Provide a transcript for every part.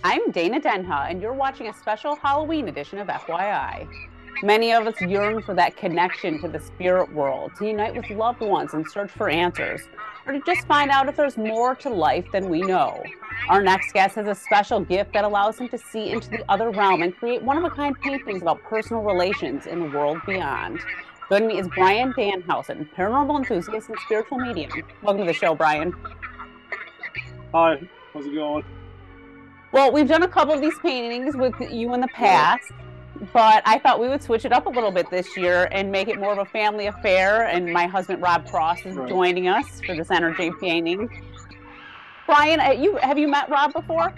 I'm Dana Denha, and you're watching a special Halloween edition of FYI. Many of us yearn for that connection to the spirit world, to unite with loved ones and search for answers, or to just find out if there's more to life than we know. Our next guest has a special gift that allows him to see into the other realm and create one-of-a-kind paintings about personal relations in the world beyond. Joining me is Brian Danhausen, paranormal enthusiast and spiritual medium. Welcome to the show, Brian. Hi, how's it going? Well, we've done a couple of these paintings with you in the past, but I thought we would switch it up a little bit this year and make it more of a family affair. And my husband, Rob Cross, is joining us for this energy painting. Brian, have you met Rob before?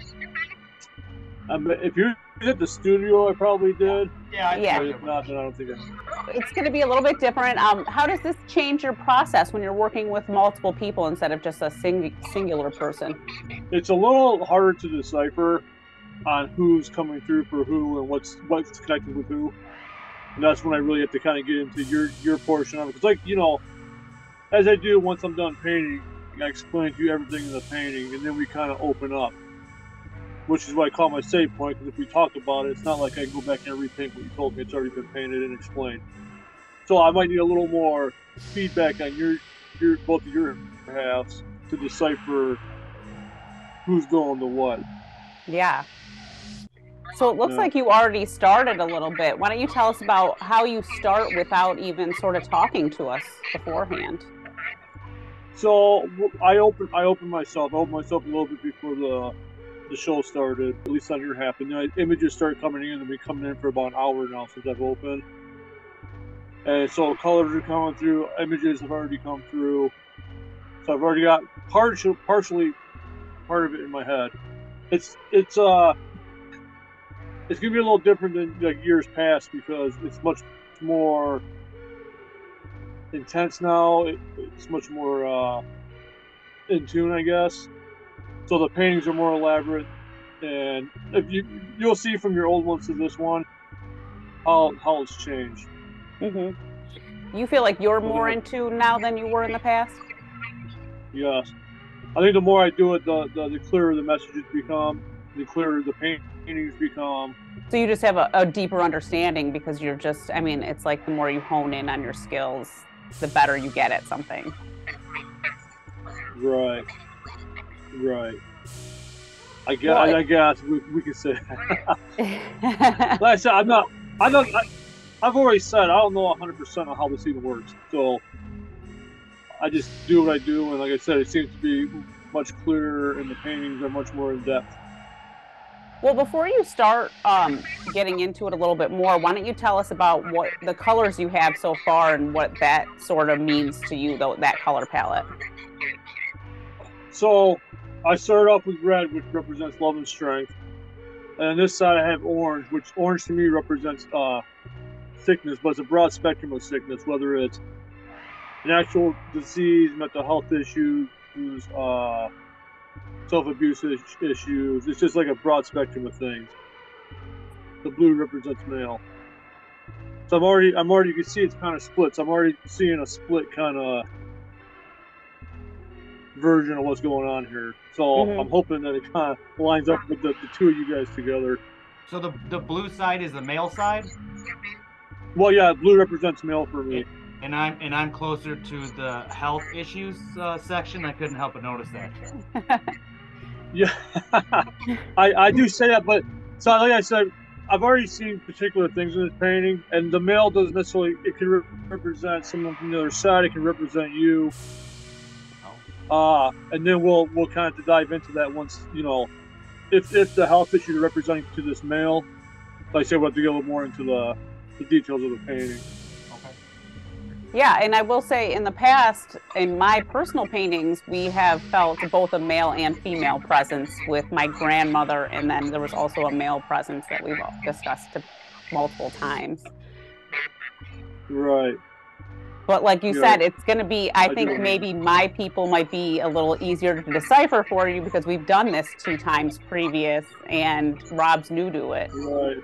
If you're at the studio, I probably did. Yeah. If not, then I don't think It's going to be a little bit different. How does this change your process when you're working with multiple people instead of just a singular person? It's a little harder to decipher on who's coming through for who and what's connected with who. And that's when I really have to kind of get into your portion of it. It's like, as I do once I'm done painting, I explain to you everything in the painting, and then we kind of open up. Which is what I call my save point, because if we talk about it, it's not like I can go back and repaint what you told me. It's already been painted and explained. So I might need a little more feedback on both of your halves to decipher who's going to what. Yeah. So it looks like you already started a little bit. Why don't you tell us about how you start without even sort of talking to us beforehand? So I opened myself. I opened myself a little bit before the show started, at least on your half, and then images started coming in. They've been coming in for about an hour now since I've opened, and so colors are coming through. Images have already come through, so I've already got partially part of it in my head. It's gonna be a little different than like years past because it's much more intense now. It's much more in tune, I guess. So the paintings are more elaborate, and if you'll see from your old ones to this one how it's changed. Mm-hmm. You feel like you're more in tune now than you were in the past? Yes. I think the more I do it, the clearer the messages become, the clearer the paintings become. So you just have a deeper understanding because you're just, it's like the more you hone in on your skills, the better you get at something. Right. I guess we can say that. Like I said, I've already said I don't know 100% on how this even works. So I just do what I do, and like I said, it seems to be much clearer, and the paintings are much more in depth. Well, before you start getting into it a little bit more, why don't you tell us about what the colors you have so far and what that sort of means to you, that color palette? So I started off with red, which represents love and strength. And on this side I have orange, which orange to me represents sickness, but it's a broad spectrum of sickness, whether it's an actual disease, mental health issues, self-abuse issues. It's just like a broad spectrum of things. The blue represents male. So I'm already, you can see it's kind of split. So I'm already seeing a split kind of version of what's going on here. So I'm hoping that it kind of lines up with the two of you guys together. So the blue side is the male side? Well, yeah, blue represents male for me. And I'm closer to the health issues section. I couldn't help but notice that. Yeah, I do say that, but so like I said, I've already seen particular things in this painting, and the male doesn't necessarily. It can represent someone from the other side. It can represent you. And then we'll kind of dive into that once, if the health issue is representing to this male, like I said, we'll have to get a little more into the details of the painting. Okay. Yeah, and I will say in the past, in my personal paintings, we have felt both a male and female presence with my grandmother, and then there was also a male presence that we've discussed multiple times. Right. But like you said, it's going to be, I think maybe my people might be a little easier to decipher for you because we've done this 2 times previous and Rob's new to it. Right.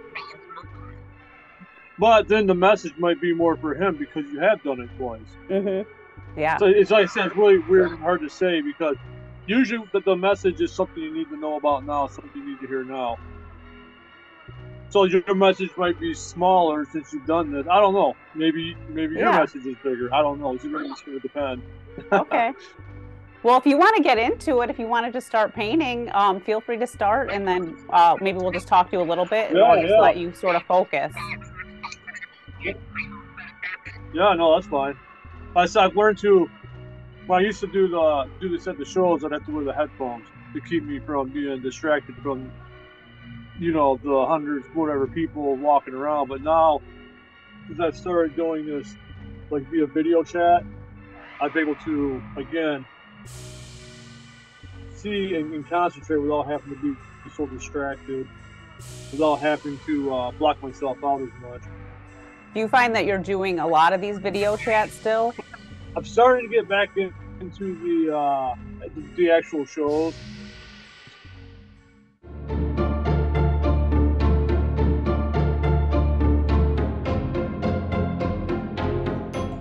But then the message might be more for him because you have done it twice. Mm-hmm. Yeah. So it's like I said, it's really weird and hard to say because usually the message is something you need to know about now, something you need to hear now. So your message might be smaller since you've done this. I don't know. Maybe your message is bigger. I don't know. It's going to depend. Okay. Well, if you want to get into it, if you want to just start painting, feel free to start, and then maybe we'll just talk to you a little bit, and we'll just let you sort of focus. Yeah, no, that's fine. I've learned to. When I used to do this at the shows, I'd have to wear the headphones to keep me from being distracted from, the hundreds, whatever people walking around. But now, since I've started doing this, like via video chat, I've been able to again see and concentrate without having to be so distracted, without having to block myself out as much. Do you find that you're doing a lot of these video chats still? I'm starting to get back into the actual shows.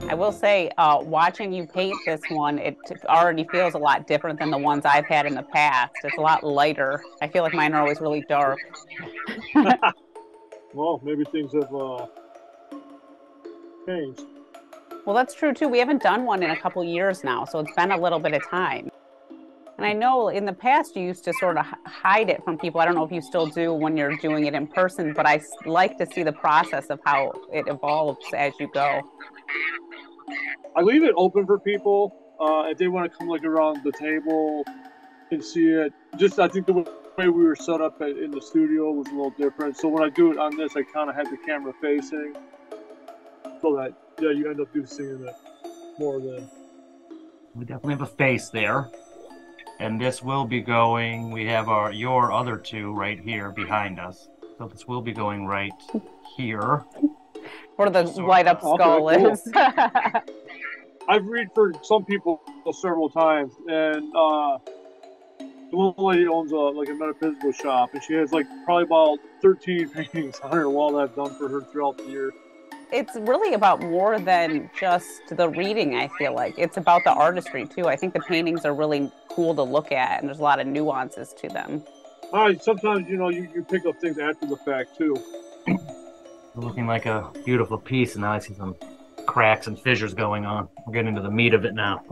I will say, watching you paint this one, it already feels a lot different than the ones I've had in the past. It's a lot lighter. I feel like mine are always really dark. Well, maybe things have changed. Well, that's true too. We haven't done one in a couple years now, so it's been a little bit of time. And I know in the past you used to sort of hide it from people. I don't know if you still do when you're doing it in person, but I like to see the process of how it evolves as you go. I leave it open for people if they want to come like around the table and see it. Just I think the way we were set up in the studio was a little different. So when I do it on this, I kind of have the camera facing, so that you end up seeing it more than. We definitely have a face there, and this will be going. We have your other two right here behind us, so this will be going right here. Where the light up skull is. I've read for some people several times, and the one lady owns a metaphysical shop, and she has probably about 13 paintings on her wall that I've done for her throughout the year. It's really about more than just the reading, I feel like. It's about the artistry, too. I think the paintings are really cool to look at, and there's a lot of nuances to them. Sometimes, you pick up things after the fact, too. Looking like a beautiful piece, and now I see some cracks and fissures going on. We're getting into the meat of it now.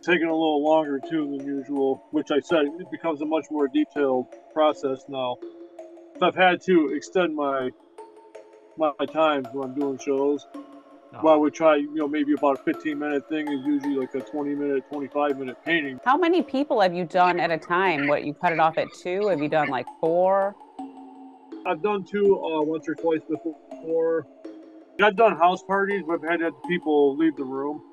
Taking a little longer, too, than usual, which I said, it becomes a much more detailed process now. So I've had to extend my times when I'm doing shows. Well, I would try, maybe about a 15-minute thing is usually like a 20-minute, 25-minute painting. How many people have you done at a time? What, you cut it off at 2? Have you done 4? I've done 2 once or twice before. I've done house parties, but I've had people leave the room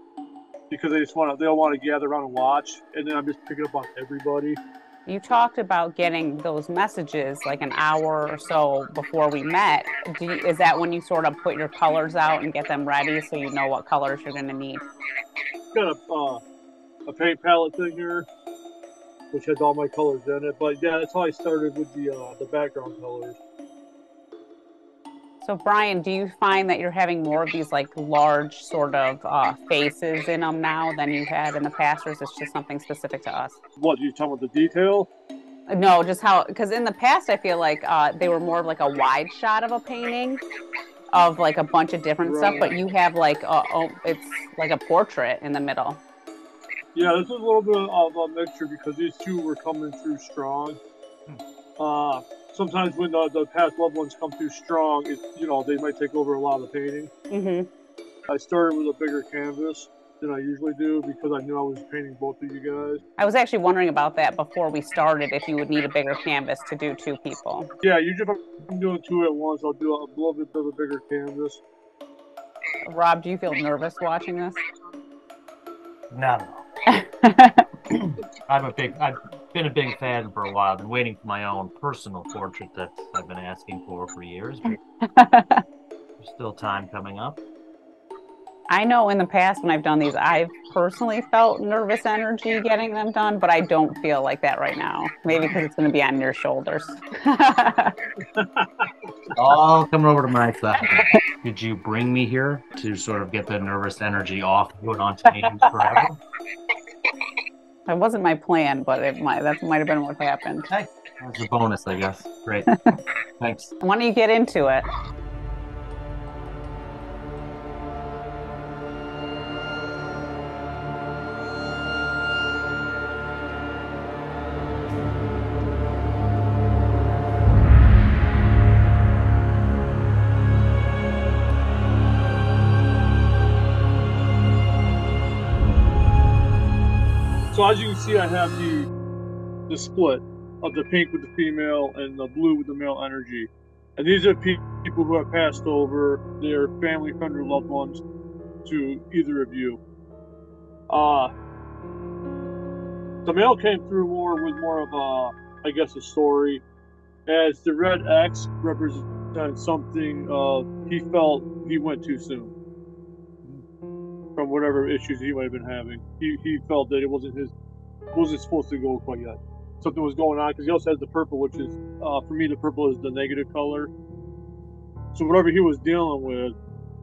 because they all want to gather around and watch, and then I'm just picking up on everybody. You talked about getting those messages like an hour or so before we met. Is that when you sort of put your colors out and get them ready so you know what colors you're going to need? Got a paint palette thing here, which has all my colors in it. But yeah, that's how I started with the background colors. So Brian, do you find that you're having more of these large sort of faces in them now than you had in the past, or is this just something specific to us? What, you talking about the detail? No, just how, because in the past I feel like they were more of a wide shot of a painting of a bunch of different stuff, but you have it's like a portrait in the middle. Yeah, this is a little bit of a mixture because these two were coming through strong. Sometimes when the past loved ones come through strong, they might take over a lot of the painting. Mm-hmm. I started with a bigger canvas than I usually do because I knew I was painting both of you guys. I was actually wondering about that before we started, if you would need a bigger canvas to do 2 people. Yeah, usually if I'm doing 2 at once, I'll do a little bit of a bigger canvas. Rob, do you feel nervous watching this? Not at all. I've been a big fan for a while. I've been waiting for my own personal portrait that I've been asking for years. But there's still time coming up. I know in the past when I've done these, I've personally felt nervous energy getting them done, but I don't feel like that right now. Maybe because it's going to be on your shoulders. All coming over to my side. Did you bring me here to sort of get the nervous energy off and put on paintings forever? That wasn't my plan, but that might have been what happened. Hey, that's a bonus, I guess. Great. Thanks. Why don't you get into it? So as you can see, I have the split of the pink with the female and the blue with the male energy. And these are people who have passed over their family, friend, or loved ones to either of you. The male came through with more of a, I guess, a story, as the red X represents something he felt he went too soon. From whatever issues he might have been having, he felt that it wasn't supposed to go quite yet. Something was going on, because he also has the purple, which is for me, the purple is the negative color. So whatever he was dealing with,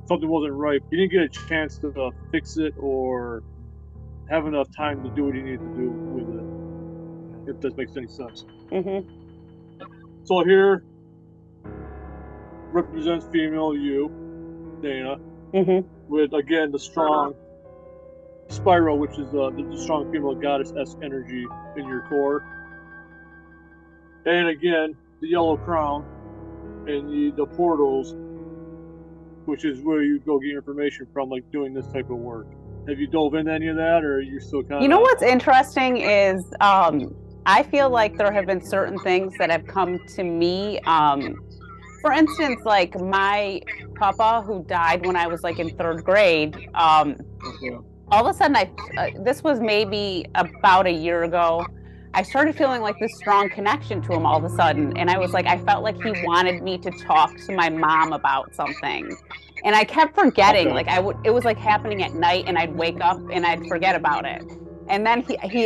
something wasn't right. He didn't get a chance to fix it or have enough time to do what he needed to do with it. If that makes any sense. Mm-hmm. So here represents female you, Dana. Mm-hmm. With, again, the strong spiral, which is the strong female goddess-esque energy in your core. And again, the yellow crown and the portals, which is where you go get your information from, like doing this type of work. Have you dove into any of that, or are you still kind of... You know what's interesting is I feel like there have been certain things that have come to me. For instance, like my papa, who died when I was like in 3rd grade, all of a sudden, this was maybe about a year ago, I started feeling like this strong connection to him all of a sudden. And I was like, I felt like he wanted me to talk to my mom about something. And I kept forgetting, like it was like happening at night, and I'd wake up and I'd forget about it. And then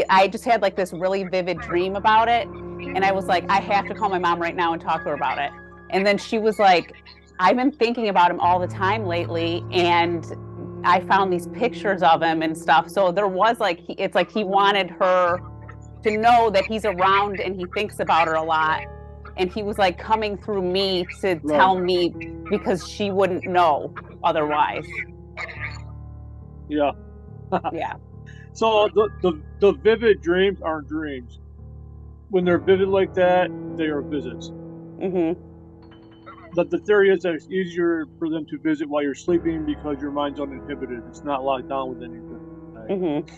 I just had like this really vivid dream about it. And I was like, I have to call my mom right now and talk to her about it. And then she was like, I've been thinking about him all the time lately, and I found these pictures of him and stuff. So there was like, it's like he wanted her to know that he's around and he thinks about her a lot. And he was like coming through me to tell me, because she wouldn't know otherwise. Yeah. Yeah. So the vivid dreams aren't dreams. When they're vivid like that, they are visits. Mm-hmm. But the theory is that it's easier for them to visit while you're sleeping because your mind's uninhibited. It's not locked down with anything. Right? Mm-hmm.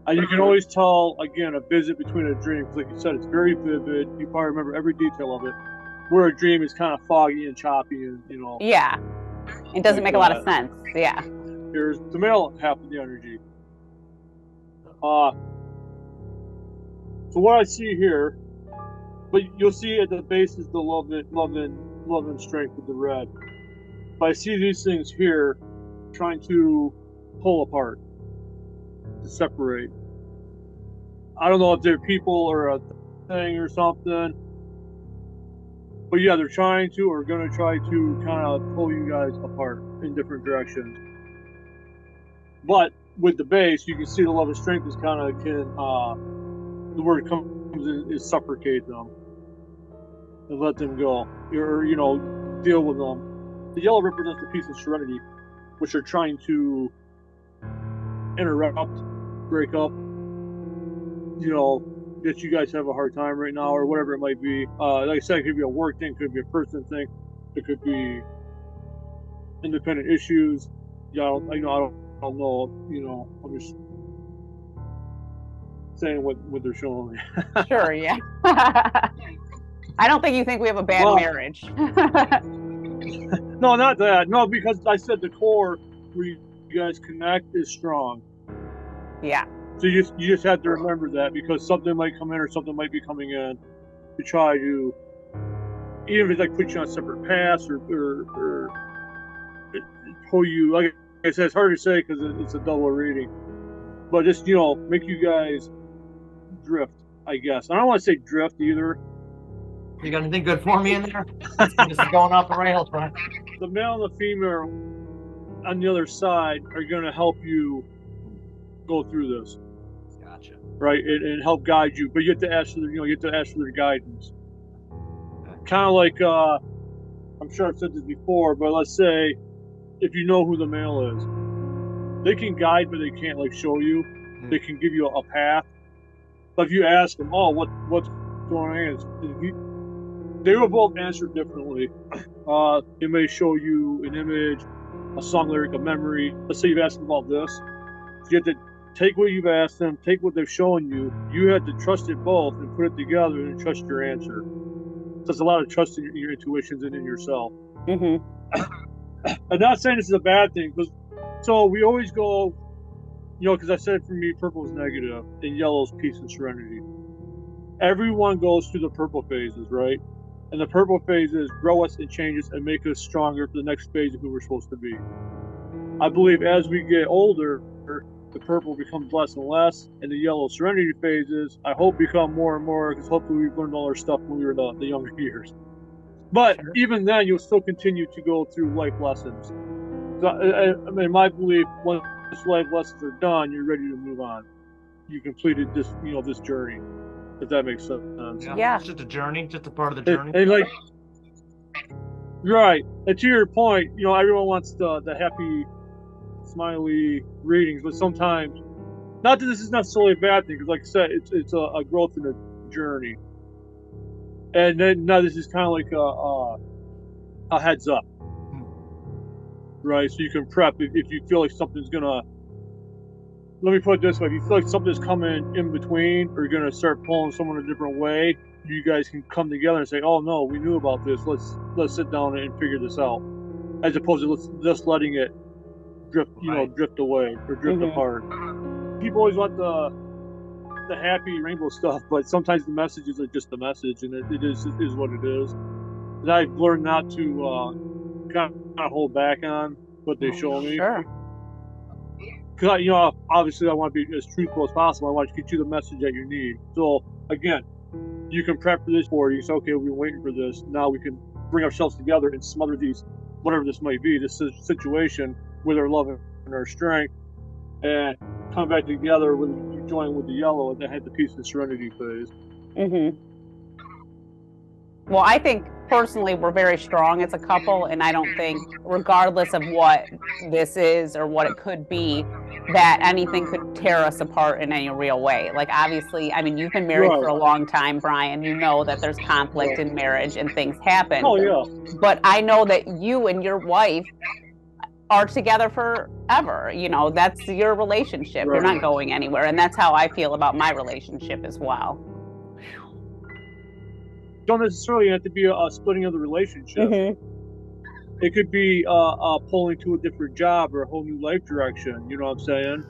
And you can always tell, again, a visit between a dream. Because like you said, it's very vivid. You probably remember every detail of it. Where a dream is kind of foggy and choppy and, you know. Yeah. It doesn't make a lot of sense. Yeah. Here's the male half of the energy. So what I see here, but you'll see at the base is the love and strength with the red. But I see these things here trying to pull apart, to separate. I don't know if they're people or a thing or something, but yeah, they're trying to, or going to try to kind of pull you guys apart in different directions. But with the base, you can see the love and strength is kind of the word comes in is suffocate them and let them go, or deal with them. The yellow represents the peace and serenity, which are trying to interrupt, break up, that you guys have a hard time right now, or whatever it might be. Like I said, it could be a work thing, it could be a person thing, it could be independent issues. Yeah, I don't know. I'm just saying what they're showing me. Sure, yeah. I don't think you think we have a bad marriage. No, not that. No, because I said the core where you guys connect is strong. Yeah. So you just have to remember that, because something might come in or something might be coming in to try to, even if it's like put you on separate paths or pull you. Like I said, it's hard to say because it's a double reading, but just make you guys drift. I guess I don't want to say drift either. You got anything good for me in there? This is going off the rails, right? The male and the female on the other side are going to help you go through this. Gotcha. right, and help guide you. But you have to ask for you have to ask for their guidance. Kind of like I'm sure I've said this before, but let's say if you know who the male is, they can guide, but they can't like show you. They can give you a path. But if you ask them, oh, what's going on? They will both answer differently. They may show you an image, a song lyric, a memory. Let's say you've asked them about this. You have to take what you've asked them, take what they've shown you. You have to trust it both and put it together and trust your answer. So there's a lot of trust in your intuitions and in yourself. Mm-hmm. I'm not saying this is a bad thing, because so we always go, because I said for me, purple is negative and yellow is peace and serenity. Everyone goes through the purple phases, right? And the purple phases grow us and change us and make us stronger for the next phase of who we're supposed to be. I believe as we get older, the purple becomes less and less, and the yellow serenity phases, I hope, become more and more, because hopefully we've learned all our stuff when we were the younger years. But even then, you'll still continue to go through life lessons. So, I mean, my belief, once life lessons are done, you're ready to move on. You completed this, this journey, if that makes sense. Yeah. It's just a journey, just a part of the journey. And like, right. And to your point, everyone wants the happy, smiley readings, but sometimes, not that this is necessarily a bad thing, because like I said, it's a growth in a journey. And then now this is kind of like a heads up, right? So you can prep if you feel like something's gonna. Let me put it this way: if you feel like something's coming in between, or you're gonna start pulling someone a different way, you guys can come together and say, "Oh no, we knew about this. Let's sit down and figure this out," as opposed to just letting it drift, drift away or drift apart. People always want the happy rainbow stuff, but sometimes the messages are just the message, and it is what it is. And I've learned not to kind of hold back on what they show me. Sure. Because obviously I want to be as truthful as possible. I want to get you the message that you need. So again, you can prep for this for you. So okay, we've been waiting for this. Now we can bring ourselves together and smother these, whatever this might be, this situation with our love and our strength, and come back together with you join with the yellow, and then had the peace and serenity phase. Mm-hmm. Well, I think personally we're very strong as a couple, and I don't think, regardless of what this is or what it could be, that anything could tear us apart in any real way. Like, obviously, I mean, you've been married for a long time, Brian. You know that there's conflict in marriage and things happen. Oh, yeah. But I know that you and your wife are together forever. That's your relationship. Right. You're not going anywhere. And that's how I feel about my relationship as well. Don't necessarily have to be a splitting of the relationship. Mm-hmm. It could be pulling to a different job or a whole new life direction. You know what I'm saying?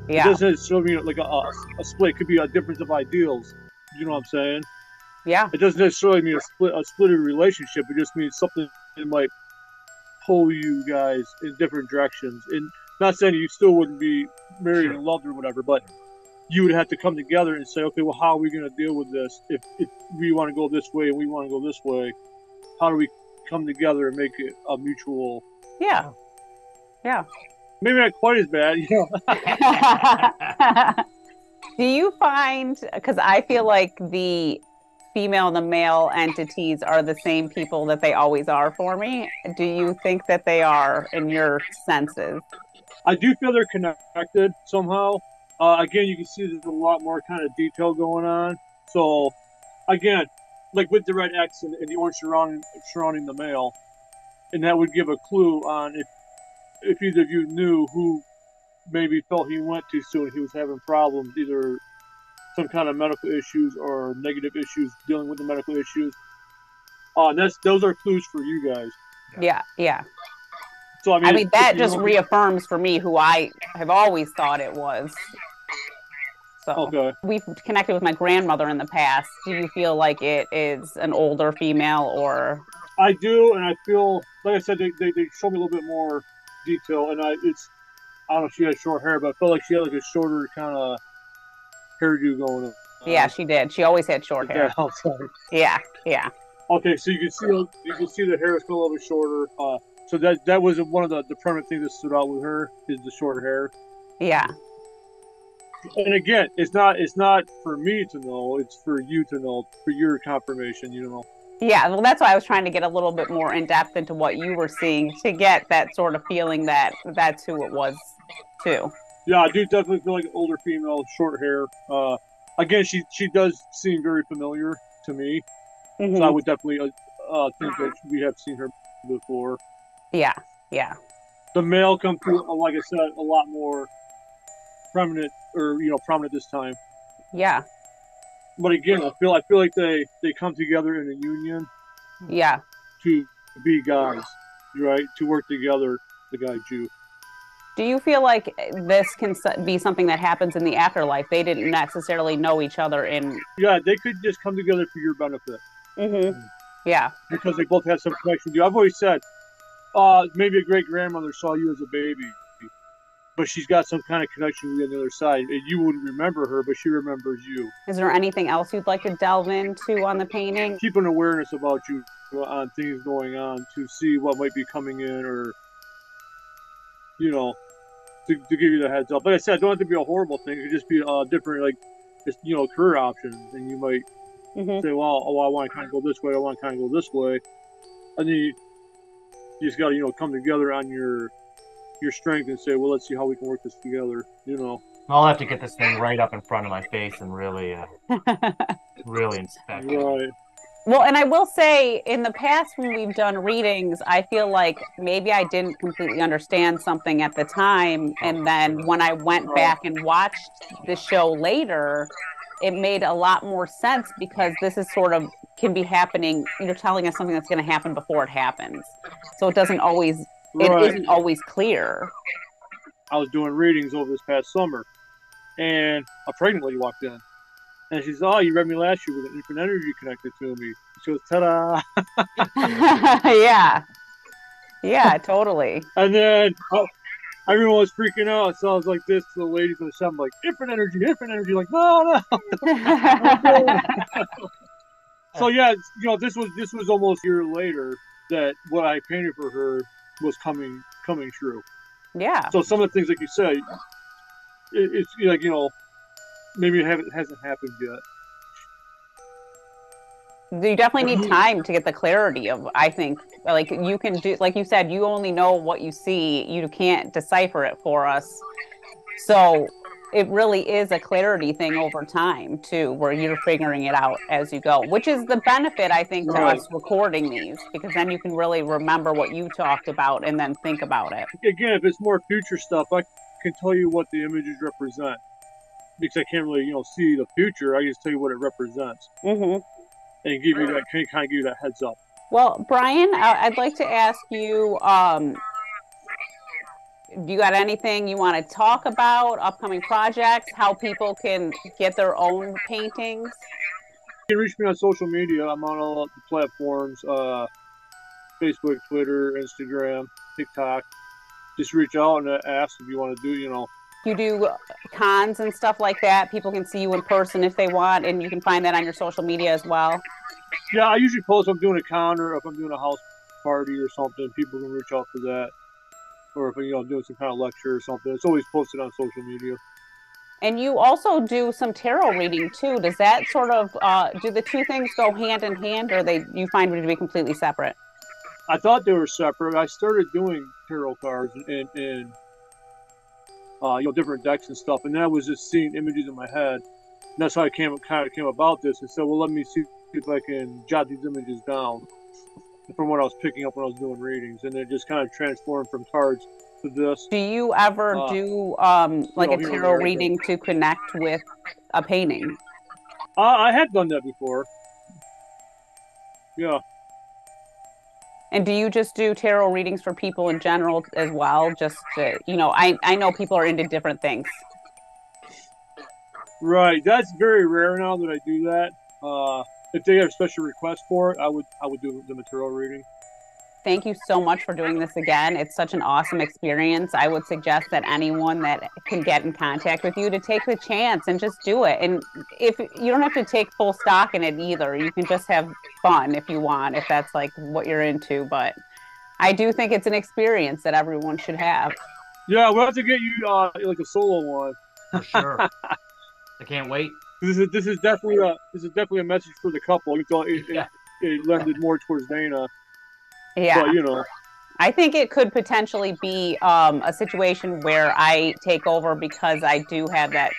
Yeah. It doesn't necessarily mean like a split. It could be a difference of ideals. You know what I'm saying? Yeah. It doesn't necessarily mean a split of the relationship. It just means something that might pull you guys in different directions. And not saying you still wouldn't be married and loved or whatever, but you would have to come together and say, okay, well, how are we going to deal with this? If we want to go this way and we want to go this way, how do we come together and make it a mutual? Yeah. Maybe not quite as bad. Do you find, because I feel like the female and the male entities are the same people that they always are for me. Do you think that they are in your senses? I do feel they're connected somehow. Again, you can see there's a lot more kind of detail going on. So, again, like with the red X and the orange surrounding the male, and that would give a clue on if either of you knew who maybe felt he went too soon, he was having problems, either some kind of medical issues or negative issues dealing with the medical issues. And those are clues for you guys. Yeah. So I mean that just reaffirms for me who I have always thought it was. So okay. We've connected with my grandmother in the past. Do you feel like it is an older female or? I do, and I feel like I said they show me a little bit more detail, and I don't know if she had short hair, but I felt like she had like a shorter kind of hairdo going on. Yeah, she did. She always had short hair. Yeah. Okay, so you can see the hair is a little bit shorter. So that was one of the permanent things that stood out with her is the short hair. Yeah. And again, it's not for me to know. It's for you to know, for your confirmation. Yeah, well, that's why I was trying to get a little bit more in depth into what you were seeing to get that sort of feeling that that's who it was too. Yeah, I do definitely feel like an older female, short hair. Again, she does seem very familiar to me, so I Hmm. would definitely think that we have seen her before. Yeah, yeah, The male come through, like I said, a lot more prominent, or prominent this time. yeah, But again, I feel like they come together in a union yeah. to be guys, right? To work together to guide you. Do you feel like this can be something that happens in the afterlife? They didn't necessarily know each other in. Yeah, they could just come together for your benefit Hmm. Yeah. because they both have some connection to you. I've always said, maybe a great grandmother saw you as a baby, but she's got some kind of connection with you on the other side. And you wouldn't remember her, but she remembers you. Is there anything else you'd like to delve into on the painting? Keep an awareness about you on things going on to see what might be coming in, or you know, to give you the heads up. Like I said, it don't have to be a horrible thing. It could just be different, like just career options, and you might Hmm. say, well, oh, I want to kind of go this way. I want to kind of go this way, and then you just got to come together on your strength and say, well, let's see how we can work this together. I'll have to get this thing right up in front of my face and really inspect it. Right. Well, and I will say in the past when we've done readings, I feel like maybe I didn't completely understand something at the time. And then when I went back and watched the show later, it made a lot more sense because this is sort of can be happening. You're telling us something that's going to happen before it happens. So it Right. isn't always clear. I was doing readings over this past summer, and a pregnant lady walked in. And she says, oh, you read me last year with an infant energy connected to me. She goes, ta-da. Yeah. Yeah, totally. And then everyone was freaking out. So I was like this to the ladies in the shop. I'm like, infant energy. Like, no, no. So yeah, this was almost a year later that what I painted for her was coming true. Yeah. So some of the things, like you said, it's like maybe it hasn't happened yet. You definitely need time to get the clarity of, I think, like you can do, like you said, you only know what you see. You can't decipher it for us. So it really is a clarity thing over time too, where you're figuring it out as you go, which is the benefit, I think, to Right. us recording these, because then you can really remember what you talked about and then think about it. Again, if it's more future stuff, I can tell you what the images represent because I can't really see the future. I just tell you what it represents Hmm. and give you that kind of give you that heads up. Well, Brian, I'd like to ask you, do you got anything you want to talk about, upcoming projects, how people can get their own paintings? You can reach me on social media. I'm on all the platforms: Facebook, Twitter, Instagram, TikTok. Just reach out and ask if you want to do. You do cons and stuff like that. People can see you in person if they want, and you can find that on your social media as well. Yeah, I usually post if I'm doing a con or if I'm doing a house party or something. People can reach out for that, or if I'm doing some kind of lecture or something. It's always posted on social media. And you also do some tarot reading too. Does that sort of do the two things go hand in hand, or they you find them to be completely separate? I thought they were separate. I started doing tarot cards and different decks and stuff, and then I was just seeing images in my head. And that's how I kind of came about this and said, well, let me see if I can jot these images down from what I was picking up when I was doing readings, and it just kind of transformed from cards to this. Do you ever do like a tarot reading to connect with a painting? I had done that before. Yeah. And do you just do tarot readings for people in general as well? Just to, I know people are into different things. Right. That's very rare now that I do that. If they have special requests for it, I would do the tarot reading. Thank you so much for doing this again. It's such an awesome experience. I would suggest that anyone that can get in contact with you to take the chance and just do it. And if you don't have to take full stock in it either, you can just have fun if you want, if that's like what you're into. But I do think it's an experience that everyone should have. Yeah, we'll have to get you like a solo one. For sure. I can't wait. This is definitely a message for the couple. It lended more towards Dana. Yeah. But, you know. I think it could potentially be a situation where I take over because I do have that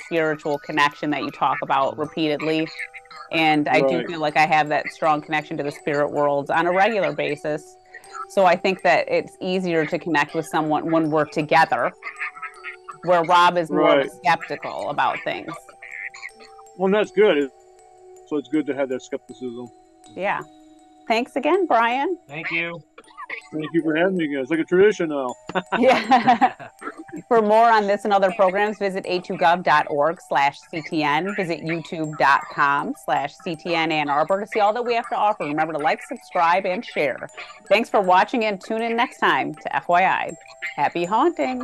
spiritual connection that you talk about repeatedly. And I do feel like I have that strong connection to the spirit worlds on a regular basis. So I think that it's easier to connect with someone when we're together, where Rob is more skeptical about things. Well, that's good. So it's good to have that skepticism. Yeah. Thanks again, Brian. Thank you. Thank you for having me again. It's like a tradition now. Yeah. For more on this and other programs, visit a2gov.org/CTN. Visit youtube.com/CTN Ann Arbor to see all that we have to offer. Remember to like, subscribe, and share. Thanks for watching and tune in next time to FYI. Happy haunting.